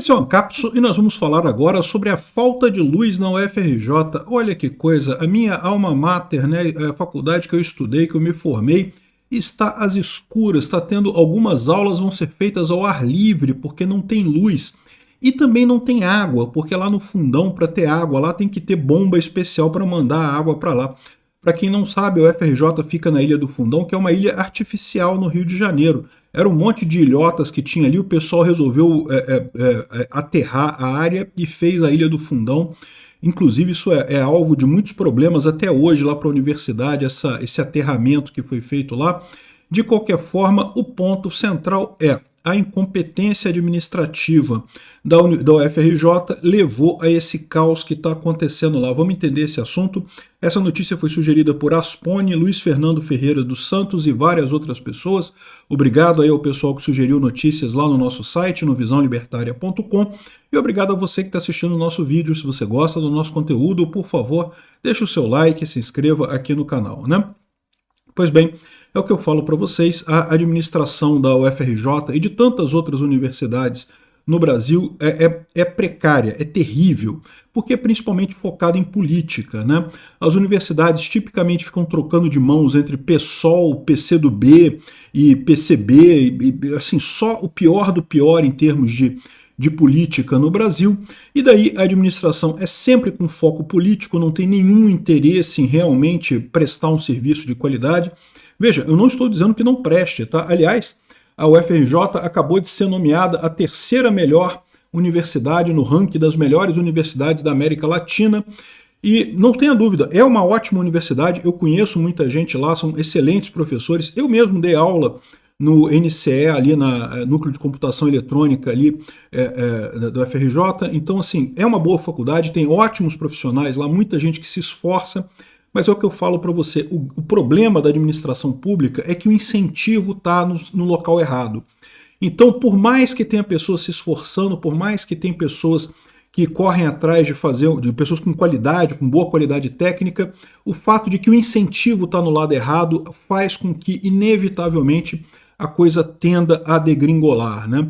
Esse é o Ancapso e nós vamos falar agora sobre a falta de luz na UFRJ. Olha que coisa, a minha alma mater, né, a faculdade que eu estudei, que eu me formei, está às escuras, está tendo algumas aulas vão ser feitas ao ar livre, porque não tem luz. E também não tem água, porque lá no fundão, para ter água, lá tem que ter bomba especial para mandar a água para lá. Para quem não sabe, o UFRJ fica na Ilha do Fundão, que é uma ilha artificial no Rio de Janeiro. Era um monte de ilhotas que tinha ali, o pessoal resolveu aterrar a área e fez a Ilha do Fundão. Inclusive isso é alvo de muitos problemas até hoje lá para a universidade, esse aterramento que foi feito lá. De qualquer forma, o ponto central é a incompetência administrativa da UFRJ levou a esse caos que está acontecendo lá. Vamos entender esse assunto. Essa notícia foi sugerida por Aspone, Luiz Fernando Ferreira dos Santos e várias outras pessoas. Obrigado aí ao pessoal que sugeriu notícias lá no nosso site, no visãolibertaria.com. E obrigado a você que está assistindo o nosso vídeo. Se você gosta do nosso conteúdo, por favor, deixe o seu like e se inscreva aqui no canal, né? Pois bem, é o que eu falo para vocês, a administração da UFRJ e de tantas outras universidades no Brasil é precária, é terrível, porque é principalmente focada em política, né? As universidades tipicamente ficam trocando de mãos entre PSOL, PCdoB e PCB, e assim, só o pior do pior em termos de política no Brasil, e daí a administração é sempre com foco político, não tem nenhum interesse em realmente prestar um serviço de qualidade. Veja, eu não estou dizendo que não preste, tá? Aliás, a UFRJ acabou de ser nomeada a terceira melhor universidade no ranking das melhores universidades da América Latina, e não tenha dúvida, é uma ótima universidade, eu conheço muita gente lá, são excelentes professores, eu mesmo dei aula no NCE, ali na Núcleo de Computação Eletrônica ali, da UFRJ, então assim, é uma boa faculdade, tem ótimos profissionais lá, muita gente que se esforça, mas é o que eu falo para você, o problema da administração pública é que o incentivo está no local errado. Então, por mais que tenha pessoas se esforçando, por mais que tenha pessoas que correm atrás de pessoas com qualidade, com boa qualidade técnica, o fato de que o incentivo está no lado errado faz com que, inevitavelmente, a coisa tenda a degringolar, né?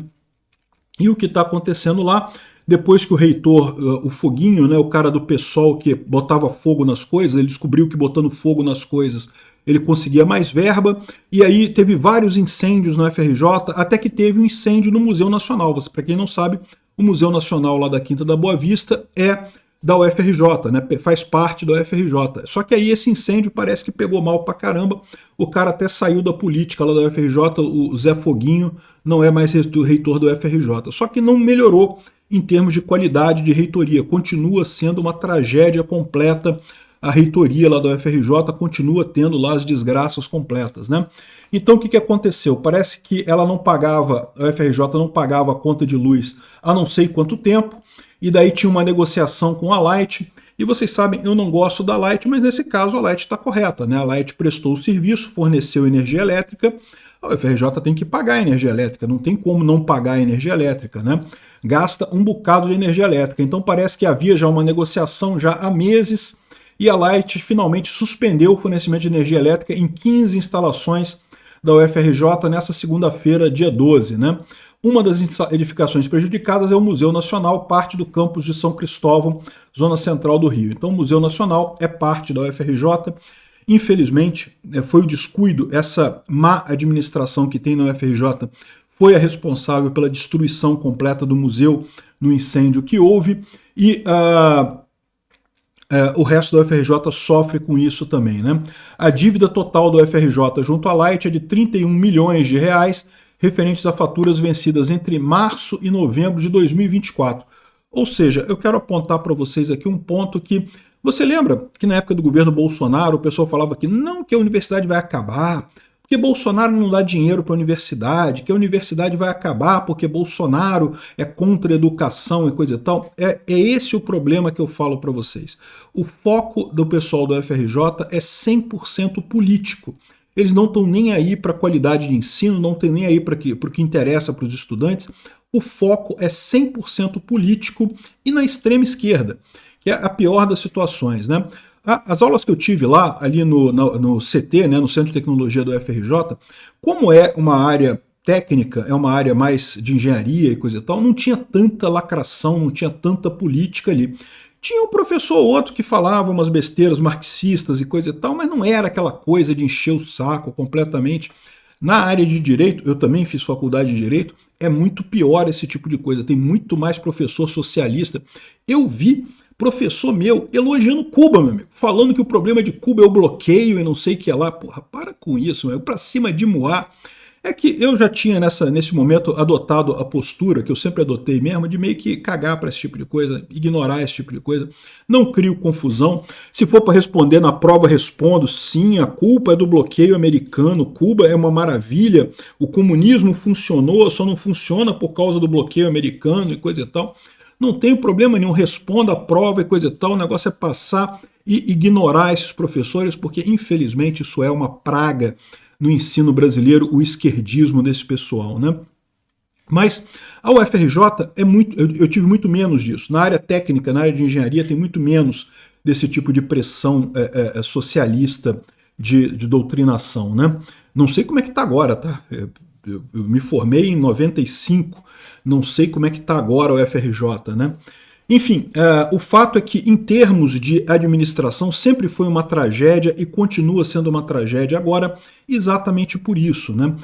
E o que está acontecendo lá, depois que o reitor, o Foguinho, né, o cara do PSOL que botava fogo nas coisas, ele descobriu que botando fogo nas coisas ele conseguia mais verba, e aí teve vários incêndios na UFRJ, até que teve um incêndio no Museu Nacional. Para quem não sabe, o Museu Nacional lá da Quinta da Boa Vista é da UFRJ, né, faz parte da UFRJ. Só que aí esse incêndio parece que pegou mal pra caramba, o cara até saiu da política lá da UFRJ, o Zé Foguinho não é mais reitor da UFRJ. Só que não melhorou em termos de qualidade de reitoria, continua sendo uma tragédia completa, a reitoria lá da UFRJ continua tendo lá as desgraças completas, né? Então o que aconteceu? Parece que ela não pagava, a UFRJ não pagava a conta de luz há não sei quanto tempo, e daí tinha uma negociação com a Light, e vocês sabem, eu não gosto da Light, mas nesse caso a Light está correta, né? A Light prestou o serviço, forneceu energia elétrica, a UFRJ tem que pagar a energia elétrica, não tem como não pagar a energia elétrica, né? Gasta um bocado de energia elétrica, então parece que havia já uma negociação já há meses, e a Light finalmente suspendeu o fornecimento de energia elétrica em 15 instalações da UFRJ nessa segunda-feira, dia 12, né? Uma das edificações prejudicadas é o Museu Nacional, parte do campus de São Cristóvão, zona central do Rio. Então o Museu Nacional é parte da UFRJ. Infelizmente, foi o descuido, essa má administração que tem na UFRJ foi a responsável pela destruição completa do museu no incêndio que houve, e o resto da UFRJ sofre com isso também, né? A dívida total da UFRJ junto à Light é de 31 milhões de reais, referentes a faturas vencidas entre março e novembro de 2024. Ou seja, eu quero apontar para vocês aqui um ponto que... Você lembra que na época do governo Bolsonaro o pessoal falava que não, que a universidade vai acabar, porque Bolsonaro não dá dinheiro para a universidade, que a universidade vai acabar porque Bolsonaro é contra a educação e coisa e tal. É esse o problema que eu falo para vocês. O foco do pessoal da UFRJ é 100% político. Eles não estão nem aí para a qualidade de ensino, não estão nem aí para o que interessa para os estudantes. O foco é 100% político e na extrema esquerda, que é a pior das situações, né? As aulas que eu tive lá, ali no CT, né, no Centro de Tecnologia do UFRJ, como é uma área técnica é uma área mais de engenharia e coisa e tal, não tinha tanta lacração, não tinha tanta política ali. Tinha um professor ou outro que falava umas besteiras marxistas e coisa e tal, mas não era aquela coisa de encher o saco completamente. Na área de direito, eu também fiz faculdade de direito, é muito pior esse tipo de coisa, tem muito mais professor socialista. Eu vi professor meu elogiando Cuba, meu amigo, falando que o problema de Cuba é o bloqueio e não sei o que é lá. Porra, para com isso, meu, pra cima de Moá. É que eu já tinha nesse momento adotado a postura que eu sempre adotei mesmo, de meio que cagar para esse tipo de coisa, ignorar esse tipo de coisa. Não crio confusão. Se for para responder na prova, respondo sim, a culpa é do bloqueio americano, Cuba é uma maravilha, o comunismo funcionou, só não funciona por causa do bloqueio americano e coisa e tal. Não tenho problema nenhum, responda a prova e coisa e tal, o negócio é passar e ignorar esses professores, porque infelizmente isso é uma praga no ensino brasileiro, o esquerdismo desse pessoal, né? Mas a UFRJ é muito, eu tive muito menos disso. Na área técnica, na área de engenharia, tem muito menos desse tipo de pressão socialista de doutrinação, né? Não sei como é que está agora, tá? Eu me formei em 95, não sei como é que está agora a UFRJ, né? Enfim, o fato é que, em termos de administração, sempre foi uma tragédia e continua sendo uma tragédia agora, exatamente por isso, né?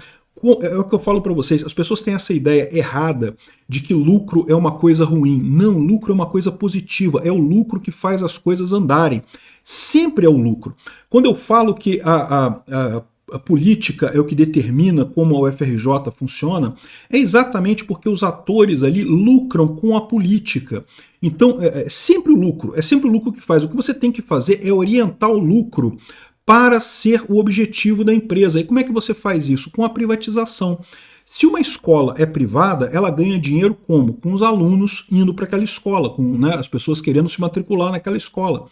É o que eu falo para vocês, as pessoas têm essa ideia errada de que lucro é uma coisa ruim. Não, lucro é uma coisa positiva, é o lucro que faz as coisas andarem. Sempre é o lucro. Quando eu falo que a política é o que determina como a UFRJ funciona, é exatamente porque os atores ali lucram com a política. Então, é sempre o lucro que faz. O que você tem que fazer é orientar o lucro para ser o objetivo da empresa. E como é que você faz isso? Com a privatização. Se uma escola é privada, ela ganha dinheiro como? Com os alunos indo para aquela escola, com, né, as pessoas querendo se matricular naquela escola.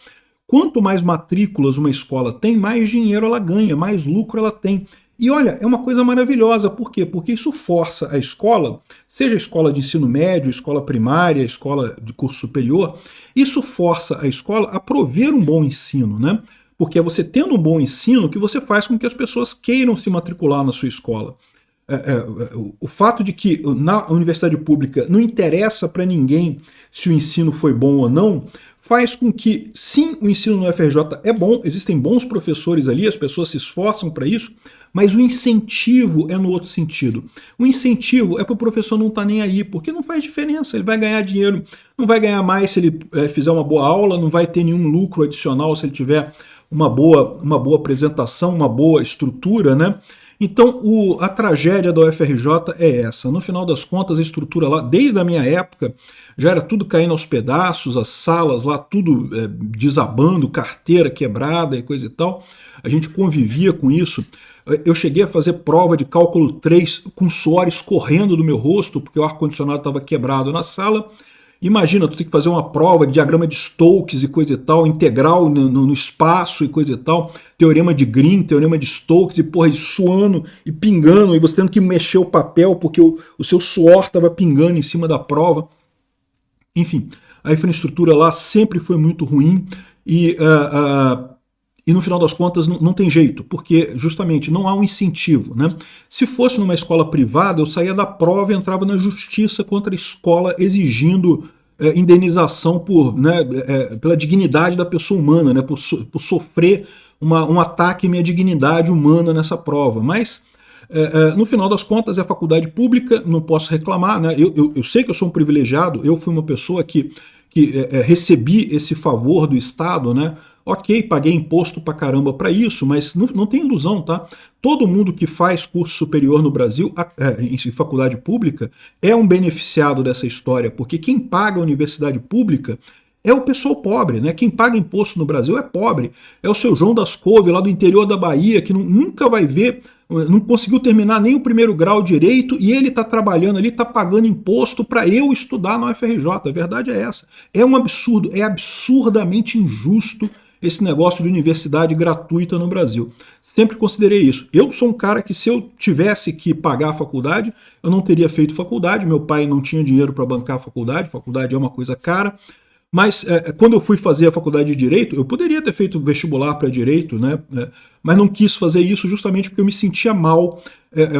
Quanto mais matrículas uma escola tem, mais dinheiro ela ganha, mais lucro ela tem. E olha, é uma coisa maravilhosa. Por quê? Porque isso força a escola, seja escola de ensino médio, escola primária, escola de curso superior, isso força a escola a prover um bom ensino, né? Porque é você tendo um bom ensino que você faz com que as pessoas queiram se matricular na sua escola. O fato de que na universidade pública não interessa para ninguém se o ensino foi bom ou não, faz com que, sim, o ensino no UFRJ é bom, existem bons professores ali, as pessoas se esforçam para isso, mas o incentivo é no outro sentido. O incentivo é para o professor não estar nem aí, porque não faz diferença, ele vai ganhar dinheiro, não vai ganhar mais se ele fizer uma boa aula, não vai ter nenhum lucro adicional se ele tiver uma boa apresentação, uma boa estrutura, né? Então, a tragédia da UFRJ é essa. No final das contas, a estrutura lá, desde a minha época, já era tudo caindo aos pedaços, as salas lá tudo desabando, carteira quebrada e coisa e tal. A gente convivia com isso. Eu cheguei a fazer prova de cálculo 3 com suor escorrendo do meu rosto, porque o ar-condicionado estava quebrado na sala. Imagina, tu tem que fazer uma prova de diagrama de Stokes e coisa e tal, integral no espaço e coisa e tal, teorema de Green, teorema de Stokes, e porra, suando e pingando, e você tendo que mexer o papel porque o seu suor estava pingando em cima da prova. Enfim, a infraestrutura lá sempre foi muito ruim e no final das contas não tem jeito, porque justamente não há um incentivo, né? Se fosse numa escola privada, eu saía da prova e entrava na justiça contra a escola exigindo indenização pela dignidade da pessoa humana, né? Por sofrer um ataque à minha dignidade humana nessa prova. Mas, no final das contas, é a faculdade pública, não posso reclamar, né? Eu sei que eu sou um privilegiado, eu fui uma pessoa que recebi esse favor do Estado, né? Ok, paguei imposto pra caramba para isso, mas não tem ilusão, tá? Todo mundo que faz curso superior no Brasil, em faculdade pública, é um beneficiado dessa história, porque quem paga a universidade pública é o pessoal pobre, né? Quem paga imposto no Brasil é pobre. É o seu João das Couve, lá do interior da Bahia, que nunca vai ver, não conseguiu terminar nem o primeiro grau direito e ele está trabalhando ali, está pagando imposto para eu estudar na UFRJ. A verdade é essa. É um absurdo, é absurdamente injusto esse negócio de universidade gratuita no Brasil. Sempre considerei isso. Eu sou um cara que, se eu tivesse que pagar a faculdade, eu não teria feito faculdade. Meu pai não tinha dinheiro para bancar a faculdade é uma coisa cara. Mas quando eu fui fazer a faculdade de Direito, eu poderia ter feito vestibular para Direito, né? Mas não quis fazer isso justamente porque eu me sentia mal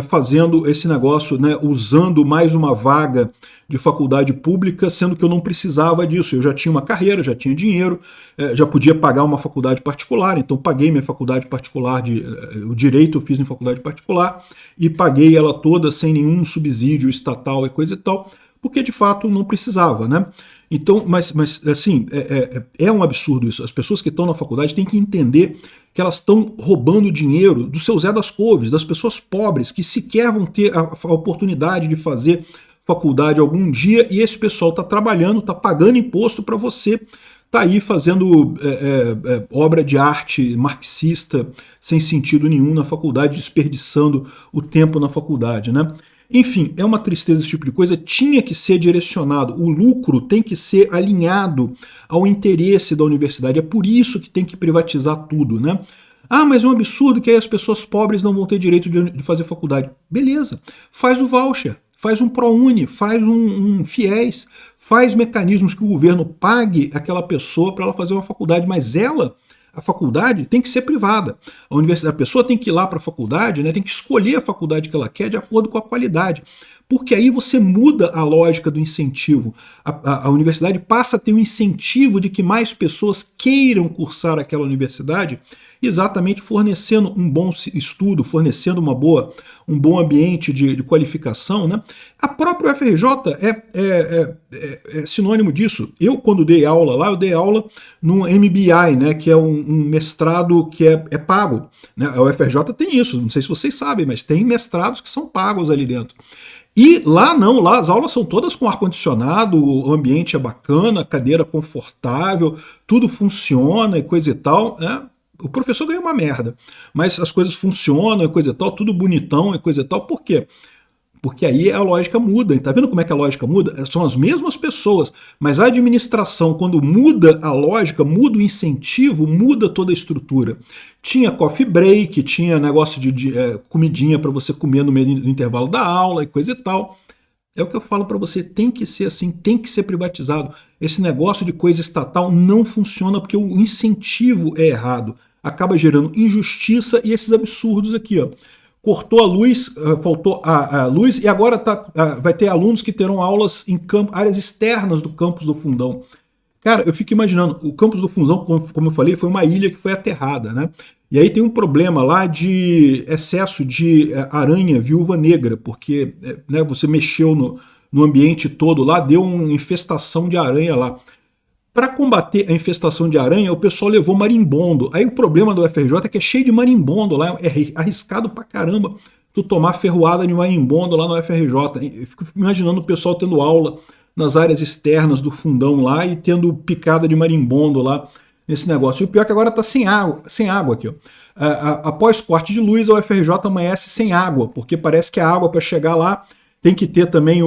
fazendo esse negócio, né? Usando mais uma vaga de faculdade pública, sendo que eu não precisava disso. Eu já tinha uma carreira, já tinha dinheiro, já podia pagar uma faculdade particular, então paguei minha faculdade particular, o Direito eu fiz em faculdade particular, e paguei ela toda sem nenhum subsídio estatal e coisa e tal, porque de fato não precisava, né? Então, mas assim, é um absurdo isso. As pessoas que estão na faculdade têm que entender que elas estão roubando dinheiro do seu Zé das Couves, das pessoas pobres que sequer vão ter a oportunidade de fazer faculdade algum dia, e esse pessoal está trabalhando, está pagando imposto para você tá aí fazendo obra de arte marxista sem sentido nenhum na faculdade, desperdiçando o tempo na faculdade, né? Enfim, é uma tristeza esse tipo de coisa, tinha que ser direcionado, o lucro tem que ser alinhado ao interesse da universidade, é por isso que tem que privatizar tudo, né? Ah, mas é um absurdo que aí as pessoas pobres não vão ter direito de fazer faculdade. Beleza, faz o voucher, faz um ProUni, faz um FIES, faz mecanismos que o governo pague aquela pessoa para ela fazer uma faculdade, mas a faculdade tem que ser privada. A pessoa tem que ir lá para a faculdade, né, tem que escolher a faculdade que ela quer de acordo com a qualidade. Porque aí você muda a lógica do incentivo. A universidade passa a ter um incentivo de que mais pessoas queiram cursar aquela universidade, exatamente fornecendo um bom estudo, fornecendo um bom ambiente de qualificação, né? A própria UFRJ é sinônimo disso. Eu, quando dei aula lá, eu dei aula no MBI, né, que é um mestrado que é pago, né? A UFRJ tem isso, não sei se vocês sabem, mas tem mestrados que são pagos ali dentro. E lá não, lá as aulas são todas com ar-condicionado, o ambiente é bacana, cadeira confortável, tudo funciona e coisa e tal, né? O professor ganha uma merda, mas as coisas funcionam e coisa e tal, tudo bonitão e coisa e tal. Por quê? Porque aí a lógica muda. E tá vendo como é que a lógica muda? São as mesmas pessoas, mas a administração, quando muda a lógica, muda o incentivo, muda toda a estrutura. Tinha coffee break, tinha negócio de comidinha para você comer no meio do intervalo da aula e coisa e tal. É o que eu falo para você, tem que ser assim, tem que ser privatizado. Esse negócio de coisa estatal não funciona porque o incentivo é errado. Acaba gerando injustiça e esses absurdos aqui, ó. Cortou a luz, faltou a luz, e agora vai ter alunos que terão aulas em áreas externas do campus do Fundão. Cara, eu fico imaginando, o campus do Fundão, como eu falei, foi uma ilha que foi aterrada, né? E aí tem um problema lá de excesso de aranha viúva negra, porque né, você mexeu no ambiente todo lá, deu uma infestação de aranha lá. Para combater a infestação de aranha, o pessoal levou marimbondo. Aí o problema do UFRJ é que é cheio de marimbondo lá, é arriscado pra caramba tu tomar ferroada de marimbondo lá no UFRJ. Eu fico imaginando o pessoal tendo aula nas áreas externas do Fundão lá e tendo picada de marimbondo lá nesse negócio. E o pior é que agora tá sem água aqui, ó. Após corte de luz, a UFRJ amanhece sem água, porque parece que a água para chegar lá tem que ter também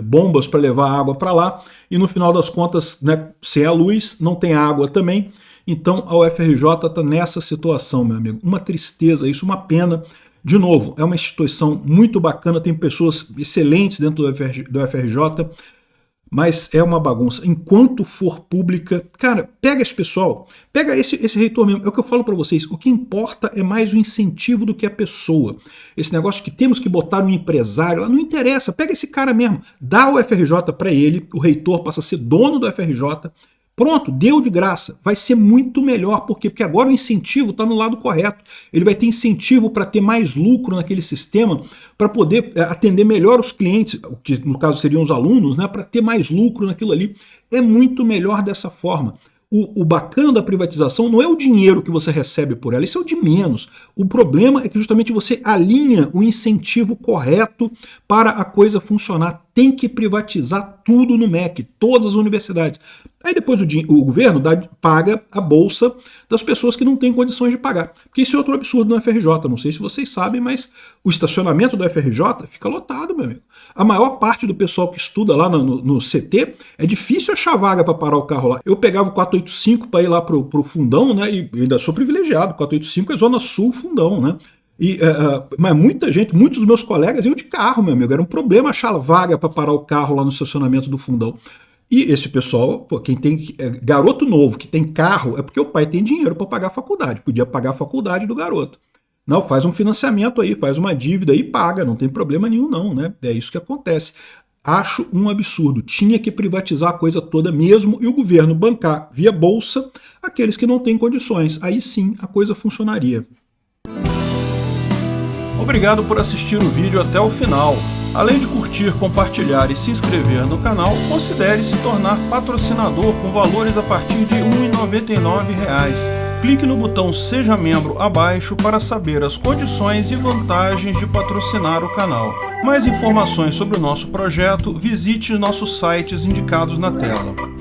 bombas para levar a água para lá, e no final das contas, né, sem a luz, não tem água também, então a UFRJ está nessa situação, meu amigo. Uma tristeza, isso, uma pena. De novo, é uma instituição muito bacana, tem pessoas excelentes dentro do UFRJ, mas é uma bagunça. Enquanto for pública, cara, pega esse pessoal, pega esse reitor mesmo. É o que eu falo para vocês, o que importa é mais o incentivo do que a pessoa. Esse negócio que temos que botar um empresário, lá não interessa, pega esse cara mesmo, dá o UFRJ para ele, o reitor passa a ser dono do UFRJ, pronto, deu de graça, vai ser muito melhor. Por quê? Porque agora o incentivo está no lado correto. Ele vai ter incentivo para ter mais lucro naquele sistema, para poder atender melhor os clientes, o que no caso seriam os alunos, né, para ter mais lucro naquilo ali. É muito melhor dessa forma. O bacana da privatização não é o dinheiro que você recebe por ela, isso é o de menos. O problema é que justamente você alinha o incentivo correto para a coisa funcionar. Tem que privatizar tudo no MEC, todas as universidades. Aí depois o governo paga a bolsa das pessoas que não têm condições de pagar. Porque isso é outro absurdo no FRJ, não sei se vocês sabem, mas o estacionamento do FRJ fica lotado, meu amigo. A maior parte do pessoal que estuda lá no CT, é difícil achar vaga para parar o carro lá. Eu pegava o 485 para ir lá pro Fundão, né, e ainda sou privilegiado, 485 é Zona Sul Fundão, né. Mas muita gente, muitos dos meus colegas iam de carro, meu amigo. Era um problema achar vaga para parar o carro lá no estacionamento do Fundão. E esse pessoal, pô, quem tem garoto novo que tem carro, é porque o pai tem dinheiro para pagar a faculdade, podia pagar a faculdade do garoto. Não, faz um financiamento aí, faz uma dívida aí e paga, não tem problema nenhum não, né? É isso que acontece. Acho um absurdo, tinha que privatizar a coisa toda mesmo e o governo bancar via bolsa aqueles que não têm condições. Aí sim a coisa funcionaria. Obrigado por assistir o vídeo até o final. Além de curtir, compartilhar e se inscrever no canal, considere se tornar patrocinador com valores a partir de R$ 1,99. Clique no botão Seja Membro abaixo para saber as condições e vantagens de patrocinar o canal. Mais informações sobre o nosso projeto, visite nossos sites indicados na tela.